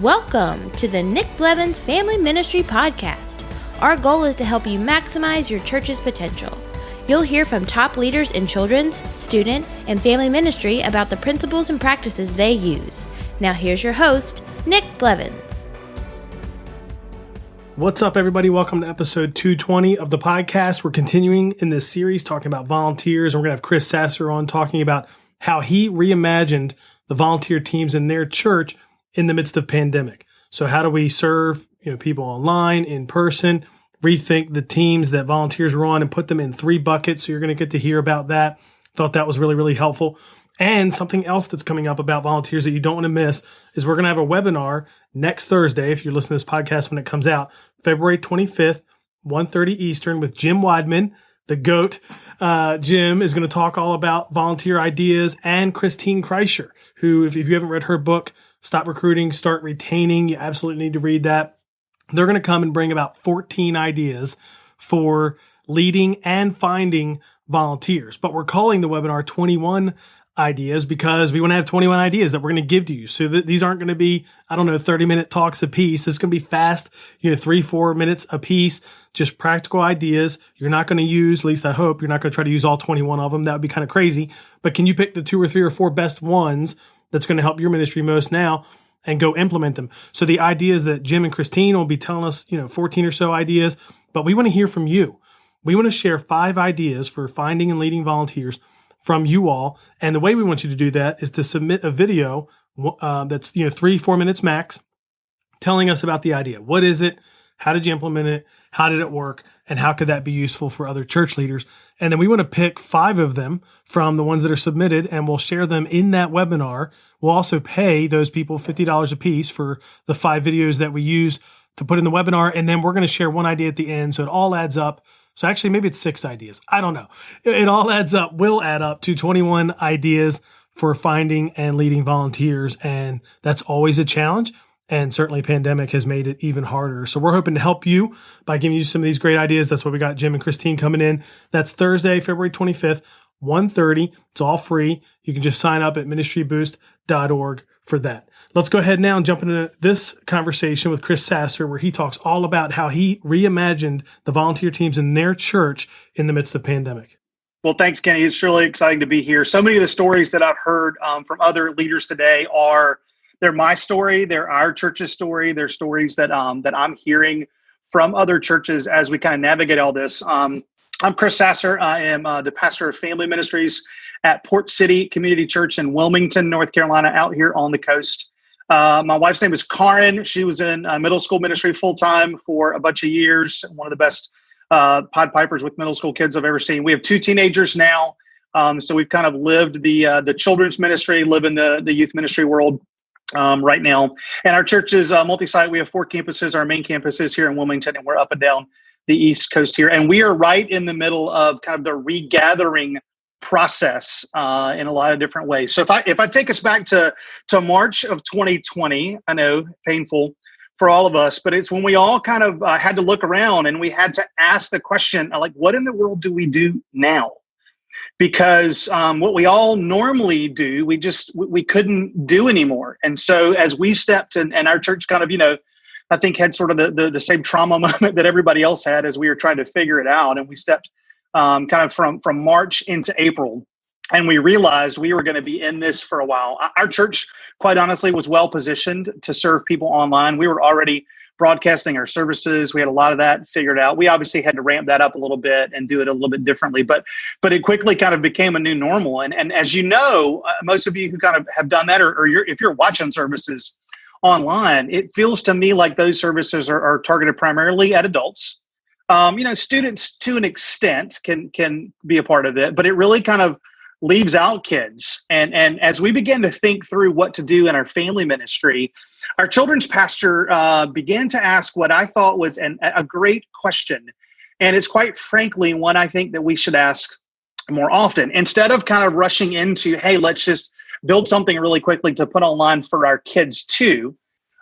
Welcome to the Nick Blevins Family Ministry Podcast. Our goal is to help you maximize your church's potential. You'll hear from top leaders in children's, student, and family ministry about the principles and practices they use. Now here's your host, Nick Blevins. What's up, everybody? Welcome to episode 220 of the podcast. We're continuing in this series talking about volunteers, and we're going to have Chris Sasser on talking about how he reimagined the volunteer teams in their church in the midst of pandemic. So how do we serve people online, in person, rethink the teams that volunteers were on and put them in 3 buckets. So you're going to get to hear about that. Thought that was really, really helpful. And something else that's coming up about volunteers that you don't want to miss is we're going to have a webinar next Thursday, if you're listening to this podcast when it comes out, February 25th, 1:30 Eastern, with Jim Weidman, the GOAT. Jim is going to talk all about volunteer ideas, and Christine Kreischer, who, if you haven't read her book, Stop Recruiting, Start Retaining, you absolutely need to read that. They're going to come and bring about 14 ideas for leading and finding volunteers. But we're calling the webinar 21 ideas because we want to have 21 ideas that we're going to give to you. So these aren't going to be, 30-minute talks a piece. It's going to be fast, 3-4 minutes a piece, just practical ideas. You're not going to use, at least I hope, you're not going to try to use all 21 of them. That would be kind of crazy. But can you pick the 2 or 3 or 4 best ones that's going to help your ministry most now and go implement them? So the ideas that Jim and Christine will be telling us, 14 or so ideas, but we want to hear from you. We want to share 5 ideas for finding and leading volunteers from you all. And the way we want you to do that is to submit a video that's 3-4 minutes max, telling us about the idea. What is it? How did you implement it? How did it work? And how could that be useful for other church leaders? And then we want to pick 5 of them from the ones that are submitted, and we'll share them in that webinar. We'll also pay those people $50 a piece for the 5 videos that we use to put in the webinar. And then we're going to share one idea at the end. So it all adds up. So actually, maybe it's 6 ideas. I don't know. It all adds up, will add up to 21 ideas for finding and leading volunteers. And that's always a challenge. And certainly pandemic has made it even harder. So we're hoping to help you by giving you some of these great ideas. That's why we got Jim and Christine coming in. That's Thursday, February 25th, 1:30. It's all free. You can just sign up at ministryboost.org for that. Let's go ahead now and jump into this conversation with Chris Sasser, where he talks all about how he reimagined the volunteer teams in their church in the midst of pandemic. Well, thanks, Kenny. It's really exciting to be here. So many of the stories that I've heard from other leaders today they're my story, they're our church's story, they're stories that I'm hearing from other churches as we kind of navigate all this. I'm Chris Sasser. I am the pastor of family ministries at Port City Community Church in Wilmington, North Carolina, out here on the coast. My wife's name is Karen. She was in middle school ministry full-time for a bunch of years. One of the best Pied Pipers with middle school kids I've ever seen. We have 2 teenagers now. So we've kind of lived the children's ministry, live in the youth ministry world right now. And our church is multi-site. We have 4 campuses. Our main campus is here in Wilmington, and we're up and down the East Coast here. And we are right in the middle of kind of the regathering process in a lot of different ways. So if I take us back to March of 2020, I know, painful for all of us, but it's when we all kind of had to look around and we had to ask the question, like, what in the world do we do now? Because what we all normally do, we couldn't do anymore. And so as we stepped and our church kind of, I think had sort of the same trauma moment that everybody else had as we were trying to figure it out. And we stepped kind of from March into April, and we realized we were going to be in this for a while. Our church, quite honestly, was well positioned to serve people online. We were already broadcasting our services. We had a lot of that figured out. We obviously had to ramp that up a little bit and do it a little bit differently, but it quickly kind of became a new normal. And as you know, most of you who kind of have done that, or if you're watching services online, it feels to me like those services are targeted primarily at adults. Students to an extent can be a part of it, but it really kind of leaves out kids. And as we began to think through what to do in our family ministry, our children's pastor began to ask what I thought was a great question. And it's quite frankly one I think that we should ask more often. Instead of kind of rushing into, hey, let's just build something really quickly to put online for our kids too.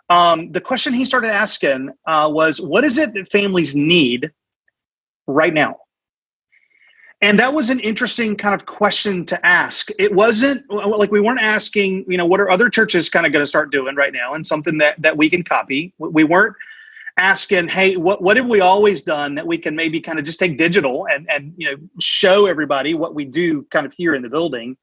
The question he started asking was, what is it that families need right now? And that was an interesting kind of question to ask. It wasn't like we weren't asking, what are other churches kind of going to start doing right now and something that we can copy. We weren't asking, hey, what have we always done that we can maybe kind of just take digital and show everybody what we do kind of here in the building.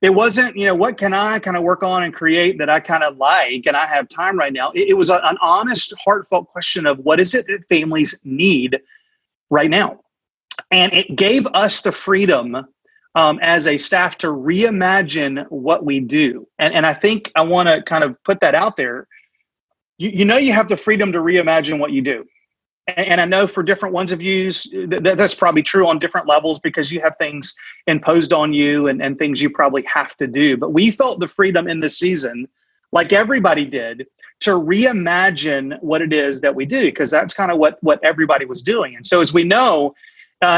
It wasn't, what can I kind of work on and create that I kind of like and I have time right now. It was an honest, heartfelt question of what is it that families need right now? And it gave us the freedom as a staff to reimagine what we do. And I think I want to kind of put that out there. You have the freedom to reimagine what you do. And I know for different ones of you, that's probably true on different levels because you have things imposed on you and things you probably have to do. But we felt the freedom in this season, like everybody did, to reimagine what it is that we do, because that's kind of what everybody was doing. And so as we know,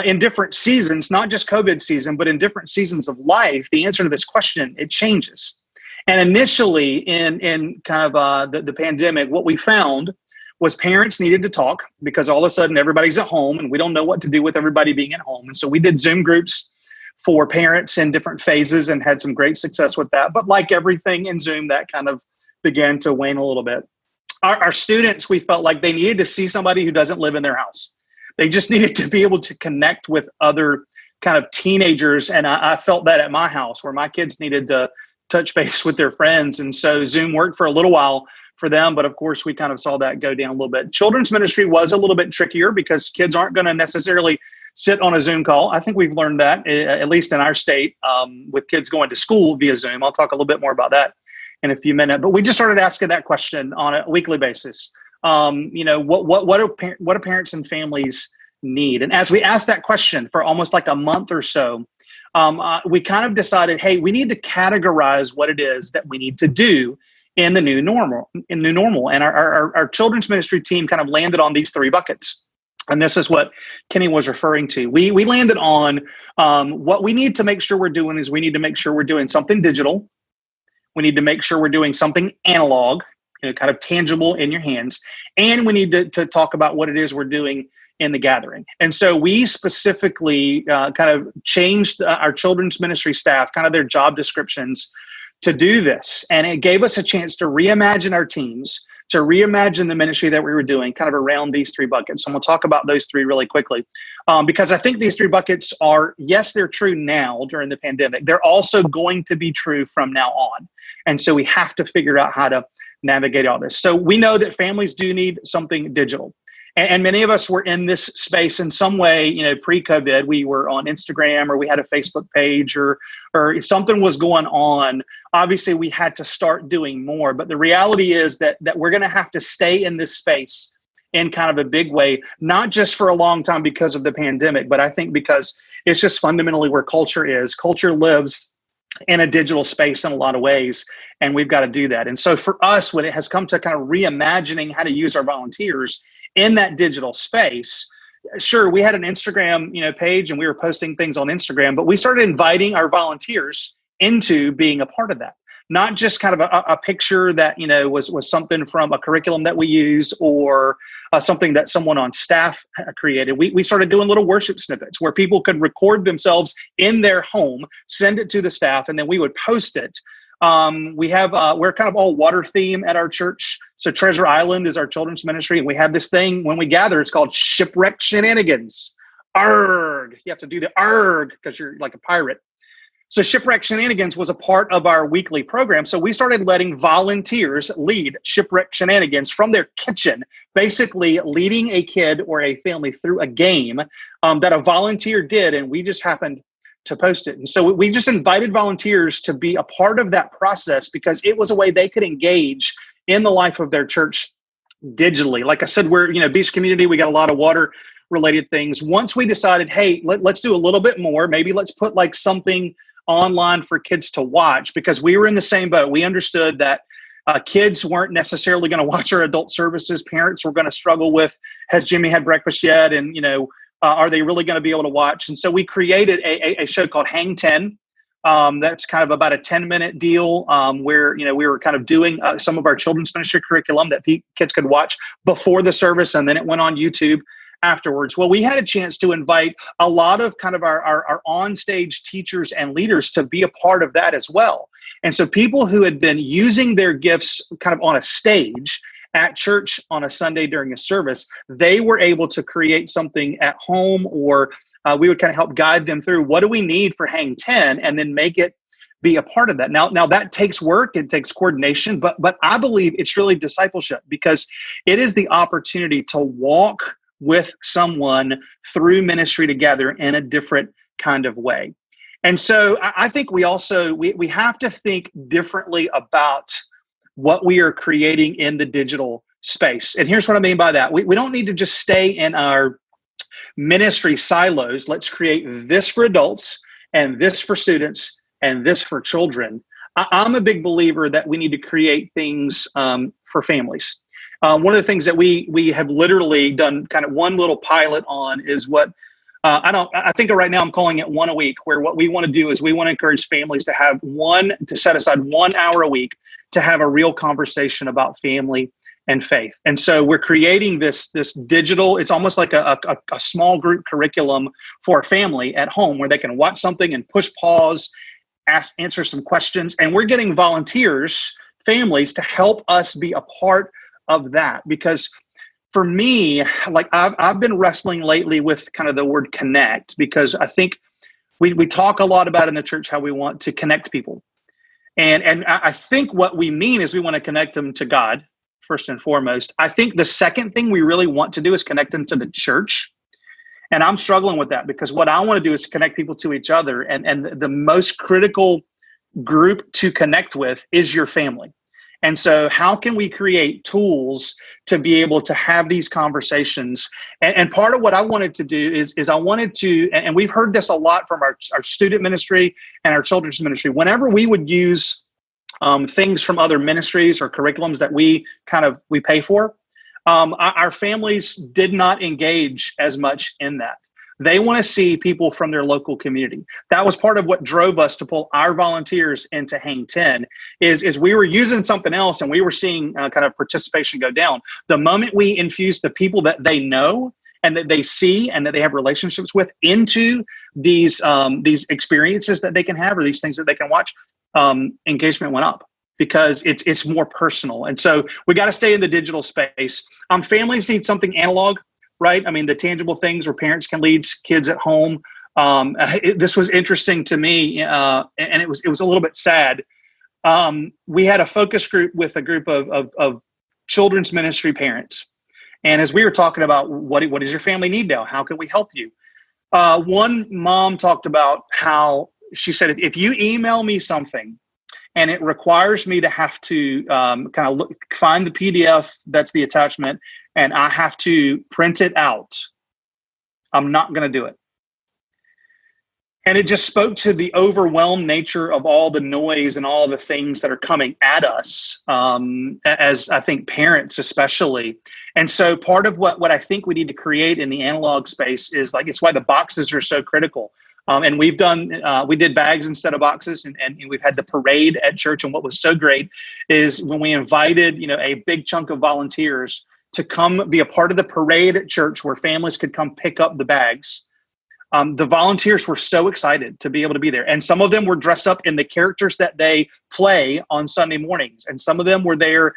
in different seasons, not just COVID season, but in different seasons of life, the answer to this question, it changes. And initially in kind of the pandemic, what we found was parents needed to talk because all of a sudden everybody's at home and we don't know what to do with everybody being at home. And so we did Zoom groups for parents in different phases and had some great success with that. But like everything in Zoom, that kind of began to wane a little bit. Our students, we felt like they needed to see somebody who doesn't live in their house. They just needed to be able to connect with other kind of teenagers. And I felt that at my house where my kids needed to touch base with their friends. And so Zoom worked for a little while for them. But of course, we kind of saw that go down a little bit. Children's ministry was a little bit trickier because kids aren't going to necessarily sit on a Zoom call. I think we've learned that, at least in our state, with kids going to school via Zoom. I'll talk a little bit more about that in a few minutes. But we just started asking that question on a weekly basis. What do parents and families need? And as we asked that question for almost like a month or so, we kind of decided, hey, we need to categorize what it is that we need to do in the new normal. And our children's ministry team kind of landed on these three buckets. And this is what Kenny was referring to. We landed on what we need to make sure we're doing is we need to make sure we're doing something digital. We need to make sure we're doing something analog, kind of tangible in your hands. And we need to talk about what it is we're doing in the gathering. And so we specifically kind of changed our children's ministry staff, kind of their job descriptions to do this. And it gave us a chance to reimagine our teams, to reimagine the ministry that we were doing kind of around these three buckets. So I'm going to talk about those three really quickly because I think these three buckets are, yes, they're true now during the pandemic. They're also going to be true from now on. And so we have to figure out how to navigate all this. So we know that families do need something digital. And many of us were in this space in some way, pre-COVID. We were on Instagram or we had a Facebook page or if something was going on. Obviously, we had to start doing more. But the reality is that we're going to have to stay in this space in kind of a big way, not just for a long time because of the pandemic, but I think because it's just fundamentally where culture is. Culture lives in a digital space in a lot of ways, and we've got to do that. And so for us, when it has come to kind of reimagining how to use our volunteers in that digital space, sure, we had an Instagram, page and we were posting things on Instagram, but we started inviting our volunteers into being a part of that. Not just kind of a picture that, was something from a curriculum that we use or something that someone on staff created. We started doing little worship snippets where people could record themselves in their home, send it to the staff, and then we would post it. We're kind of all water theme at our church. So Treasure Island is our children's ministry. And we have this thing when we gather, it's called Shipwreck Shenanigans. Arg. You have to do the arg because you're like a pirate. So Shipwreck Shenanigans was a part of our weekly program. So we started letting volunteers lead Shipwreck Shenanigans from their kitchen, basically leading a kid or a family through a game that a volunteer did. And we just happened to post it. And so we just invited volunteers to be a part of that process because it was a way they could engage in the life of their church digitally. Like I said, we're, beach community, we got a lot of water related things. Once we decided, hey, let's do a little bit more, maybe let's put like something online for kids to watch, because we were in the same boat. We understood that kids weren't necessarily going to watch our adult services. Parents were going to struggle with, has Jimmy had breakfast yet? And, are they really going to be able to watch? And so we created a show called Hang 10. That's kind of about a 10-minute deal where, we were kind of doing some of our children's ministry curriculum that kids could watch before the service. And then it went on YouTube afterwards? Well, we had a chance to invite a lot of kind of our on-stage teachers and leaders to be a part of that as well. And so people who had been using their gifts kind of on a stage at church on a Sunday during a service, they were able to create something at home, or we would kind of help guide them through what do we need for Hang 10, and then make it be a part of that. Now that takes work, it takes coordination, but I believe it's really discipleship, because it is the opportunity to walk with someone through ministry together in a different kind of way. And so I think we also, we have to think differently about what we are creating in the digital space. And here's what I mean by that. We don't need to just stay in our ministry silos. Let's create this for adults and this for students and this for children. I'm a big believer that we need to create things for families. One of the things that we have literally done kind of one little pilot on is what I think right now I'm calling it one a week, where what we want to do is we want to encourage families to set aside 1 hour a week to have a real conversation about family and faith. And so we're creating this digital, it's almost like a small group curriculum for a family at home, where they can watch something and push pause, answer some questions. And we're getting volunteers, families, to help us be a part of that. Because for me, like I've been wrestling lately with kind of the word connect, because I think we talk a lot about in the church how we want to connect people. And I think what we mean is we want to connect them to God, first and foremost. I think the second thing we really want to do is connect them to the church. And I'm struggling with that, because what I want to do is connect people to each other. And the most critical group to connect with is your family. And so how can we create tools to be able to have these conversations? And part of what I wanted to do is I wanted to, and we've heard this a lot from our student ministry and our children's ministry, whenever we would use things from other ministries or curriculums that we pay for, our families did not engage as much in that. They want to see people from their local community. That was part of what drove us to pull our volunteers into Hang 10, is we were using something else and we were seeing kind of participation go down. The moment we infused the people that they know and that they see and that they have relationships with into these experiences that they can have, or these things that they can watch, engagement went up, because it's more personal. And so we got to stay in the digital space. Families need something analog, right? I mean, the tangible things where parents can lead kids at home. This was interesting to me, and it was a little bit sad. We had a focus group with a group of children's ministry parents. And as we were talking about what does your family need now? How can we help you? One mom talked about how she said, if you email me something and it requires me to have to find the PDF, that's the attachment, and I have to print it out, I'm not going to do it. And it just spoke to the overwhelmed nature of all the noise and all the things that are coming at us, as I think parents especially. And so part of what I think we need to create in the analog space is, like, it's why the boxes are so critical. And we did bags instead of boxes, and we've had the parade at church. And what was so great is when we invited, a big chunk of volunteers to come be a part of the parade at church, where families could come pick up the bags. The volunteers were so excited to be able to be there. And some of them were dressed up in the characters that they play on Sunday mornings. And some of them were there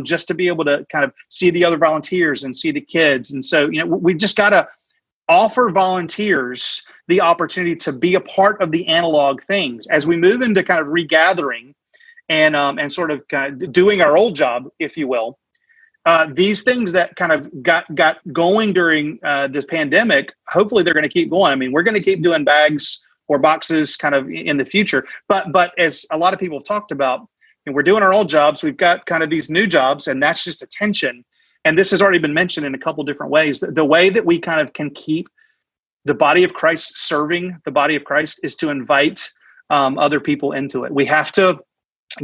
just to be able to kind of see the other volunteers and see the kids. And so, we just got to offer volunteers the opportunity to be a part of the analog things as we move into kind of regathering and sort of doing our old job, if you will. These things that kind of got going during this pandemic, hopefully they're going to keep going. I mean, we're going to keep doing bags or boxes kind of in the future. But as a lot of people have talked about, and we're doing our old jobs, we've got kind of these new jobs, and that's just attention. And this has already been mentioned in a couple different ways. The way that we kind of can keep the body of Christ serving the body of Christ is to invite other people into it. We have to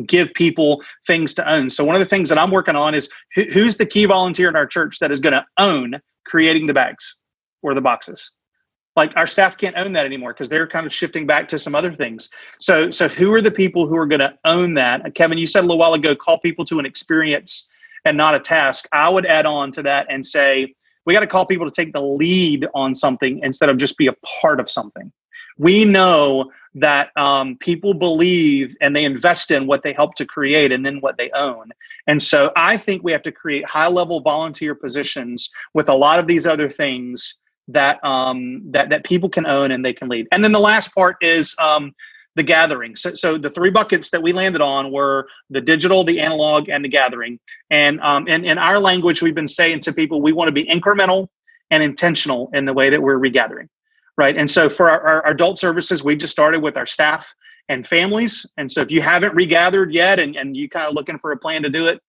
give people things to own. So one of the things that I'm working on is who's the key volunteer in our church that is going to own creating the bags or the boxes. Like, our staff can't own that anymore because they're kind of shifting back to some other things. So who are the people who are going to own that? Kevin, you said a little while ago, call people to an experience and not a task. I would add on to that and say, We got to call people to take the lead on something instead of just be a part of something. We know that people believe and they invest in what they help to create and then what they own. And so I think we have to create high-level volunteer positions with a lot of these other things that that people can own and they can lead. And then the last part is the gathering. So the three buckets that we landed on were the digital, the analog, and the gathering. And in our language, we've been saying to people, we want to be incremental and intentional in the way that we're regathering. Right. And so for our adult services, we just started with our staff and families. And so if you haven't regathered yet and you kind of looking for a plan to do it,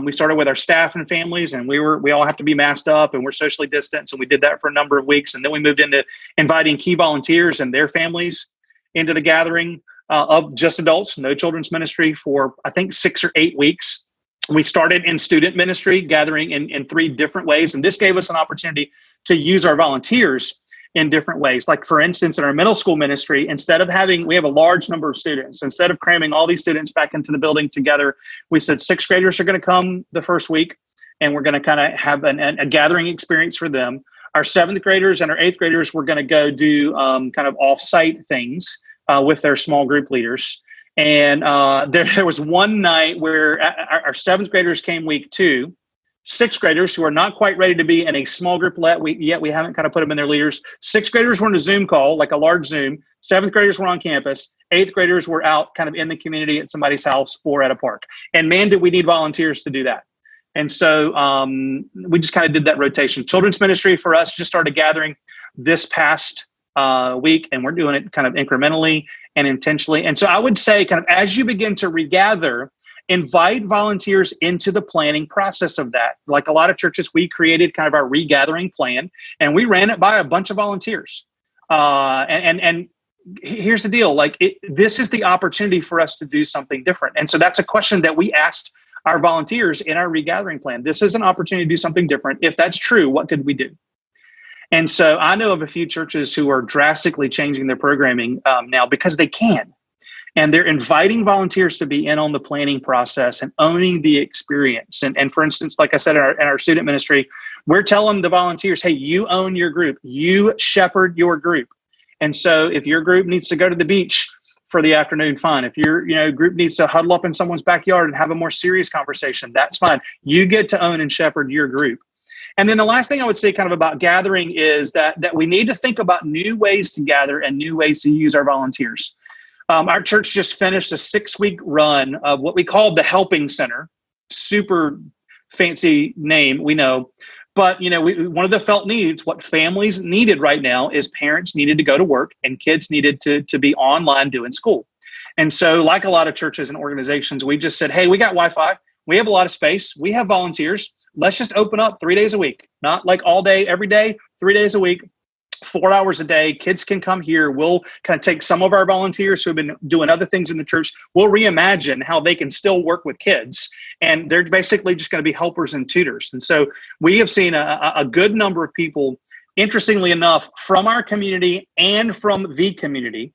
we started with our staff and families, and we all have to be masked up and we're socially distanced. And we did that for a number of weeks. And then we moved into inviting key volunteers and their families into the gathering of just adults, no children's ministry for, I think, 6 or 8 weeks. We started in student ministry, gathering in 3 different ways. And this gave us an opportunity to use our volunteers in different ways. Like, for instance, in our middle school ministry, we have a large number of students. Instead of cramming all these students back into the building together, we said 6th graders are going to come the first week, and we're going to kind of have a gathering experience for them. Our 7th graders and our 8th graders were going to go do kind of off-site things with their small group leaders. And there was one night where our 7th graders came week 2. 6th graders who are not quite ready to be in a small group yet. We haven't kind of put them in their leaders. 6th graders were in a Zoom call, like a large Zoom. 7th graders were on campus. 8th graders were out kind of in the community at somebody's house or at a park. And man, did we need volunteers to do that. And so we just kind of did that rotation. Children's ministry for us just started gathering this past week, and we're doing it kind of incrementally and intentionally. And so I would say kind of as you begin to regather, invite volunteers into the planning process of that. Like a lot of churches, we created kind of our regathering plan, and we ran it by a bunch of volunteers. And here's the deal: this is the opportunity for us to do something different. And so that's a question that we asked our volunteers in our regathering plan. This is an opportunity to do something different. If that's true, what could we do? And so I know of a few churches who are drastically changing their programming now because they can. And they're inviting volunteers to be in on the planning process and owning the experience. And for instance, like I said, in our student ministry, we're telling the volunteers, hey, you own your group. You shepherd your group. And so if your group needs to go to the beach for the afternoon, fine. If your group needs to huddle up in someone's backyard and have a more serious conversation, that's fine. You get to own and shepherd your group. And then the last thing I would say kind of about gathering is that we need to think about new ways to gather and new ways to use our volunteers. Our church just finished a 6-week run of what we called the Helping Center. Super fancy name, we know. But, one of the felt needs, what families needed right now is parents needed to go to work and kids needed to be online doing school. And so like a lot of churches and organizations, we just said, hey, we got Wi-Fi. We have a lot of space. We have volunteers. Let's just open up 3 days a week, not like all day, every day, 3 days a week. 4 hours a day. Kids can come here. We'll kind of take some of our volunteers who have been doing other things in the church. We'll reimagine how they can still work with kids. And they're basically just going to be helpers and tutors. And so we have seen a good number of people, interestingly enough, from our community and from the community,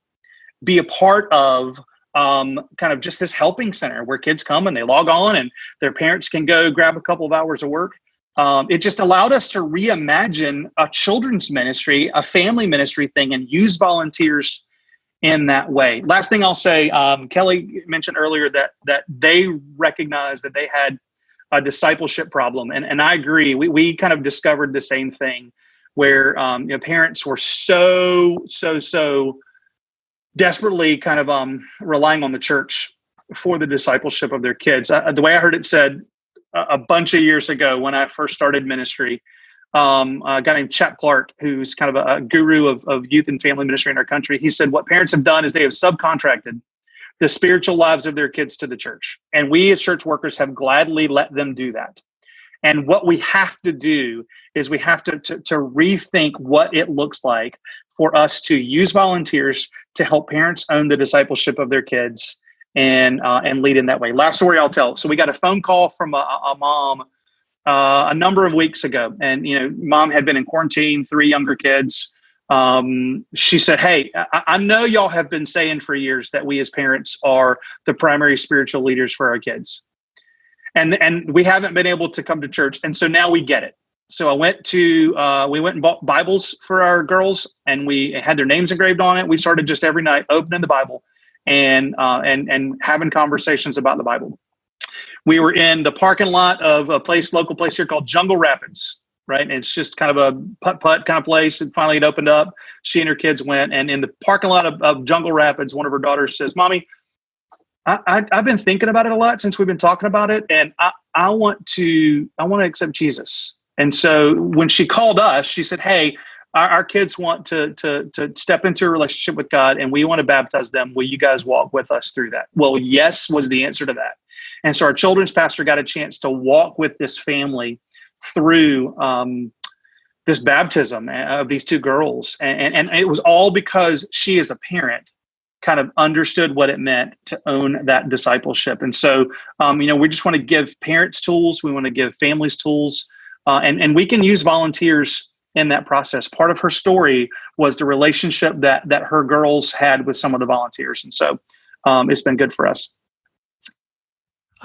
be a part of kind of just this helping center where kids come and they log on and their parents can go grab a couple of hours of work. It just allowed us to reimagine a children's ministry, a family ministry thing, and use volunteers in that way. Last thing I'll say, Kelly mentioned earlier that they recognized that they had a discipleship problem. And I agree. We kind of discovered the same thing where parents were so desperately kind of relying on the church for the discipleship of their kids. The way I heard it said, a bunch of years ago when I first started ministry, a guy named Chap Clark, who's kind of a guru of youth and family ministry in our country, he said what parents have done is they have subcontracted the spiritual lives of their kids to the church. And we as church workers have gladly let them do that. And what we have to do is we have to rethink what it looks like for us to use volunteers to help parents own the discipleship of their kids and lead in that way. Last story I'll tell. So we got a phone call from a mom a number of weeks ago, and mom had been in quarantine, 3 younger kids. She said, "Hey, I know y'all have been saying for years that we as parents are the primary spiritual leaders for our kids, and we haven't been able to come to church, and so now we get it. So I went to we went and bought Bibles for our girls, and we had their names engraved on it. We started just every night opening the Bible and having conversations about the Bible. We were in the parking lot of a local place here called Jungle Rapids, right? And it's just kind of a putt-putt kind of place. And finally it opened up. She and her kids went, and in the parking lot of Jungle Rapids, one of her daughters says, "Mommy, I've been thinking about it a lot since we've been talking about it, and I want to accept Jesus." And so when she called us, she said, "Hey, our kids want to step into a relationship with God, and we want to baptize them. Will you guys walk with us through that?" Well, yes was the answer to that. And so our children's pastor got a chance to walk with this family through this baptism of these two girls. And it was all because she, as a parent, kind of understood what it meant to own that discipleship. And so, we just want to give parents tools. We want to give families tools. And we can use volunteers in that process. Part of her story was the relationship that her girls had with some of the volunteers. And so it's been good for us.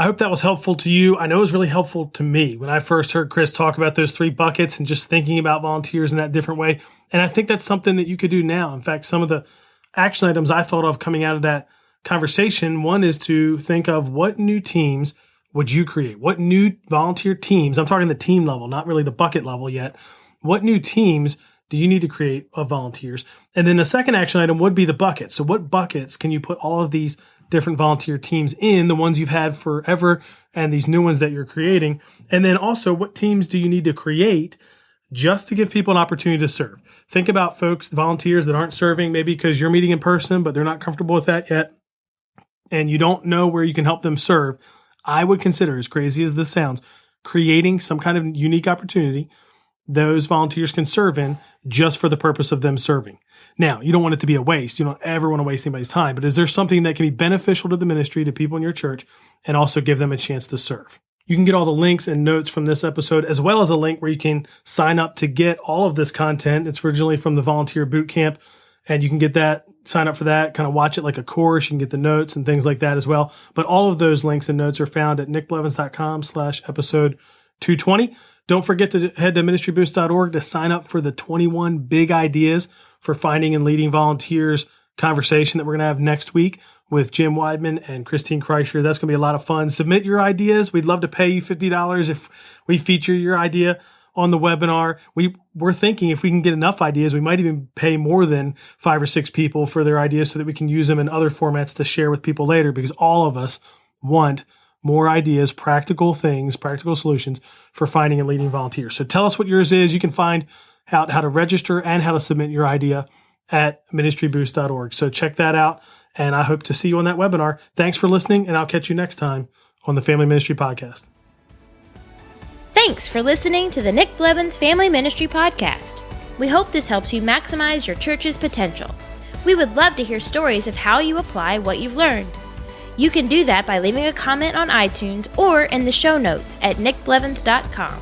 I hope that was helpful to you. I know it was really helpful to me when I first heard Chris talk about those 3 buckets and just thinking about volunteers in that different way. And I think that's something that you could do now. In fact, some of the action items I thought of coming out of that conversation, one is to think of what new teams would you create? What new volunteer teams, I'm talking the team level, not really the bucket level yet. What new teams do you need to create of volunteers? And then the second action item would be the bucket. So what buckets can you put all of these different volunteer teams in, the ones you've had forever and these new ones that you're creating? And then also, what teams do you need to create just to give people an opportunity to serve? Think about folks, volunteers that aren't serving, maybe because you're meeting in person, but they're not comfortable with that yet, and you don't know where you can help them serve. I would consider, as crazy as this sounds, creating some kind of unique opportunity those volunteers can serve in just for the purpose of them serving. Now, you don't want it to be a waste. You don't ever want to waste anybody's time, but is there something that can be beneficial to the ministry, to people in your church, and also give them a chance to serve? You can get all the links and notes from this episode, as well as a link where you can sign up to get all of this content. It's originally from the Volunteer Boot Camp, and you can get that, sign up for that, kind of watch it like a course. You can get the notes and things like that as well. But all of those links and notes are found at nickblevins.com/episode 220. Don't forget to head to ministryboost.org to sign up for the 21 big ideas for finding and leading volunteers conversation that we're going to have next week with Jim Weidman and Christine Kreischer. That's going to be a lot of fun. Submit your ideas. We'd love to pay you $50 if we feature your idea on the webinar. We're thinking if we can get enough ideas, we might even pay more than 5 or 6 people for their ideas so that we can use them in other formats to share with people later, because all of us want more ideas, practical things, practical solutions for finding and leading volunteers. So tell us what yours is. You can find out how to register and how to submit your idea at ministryboost.org. So check that out, and I hope to see you on that webinar. Thanks for listening, and I'll catch you next time on the Family Ministry Podcast. Thanks for listening to the Nick Blevins Family Ministry Podcast. We hope this helps you maximize your church's potential. We would love to hear stories of how you apply what you've learned. You can do that by leaving a comment on iTunes or in the show notes at nickblevins.com.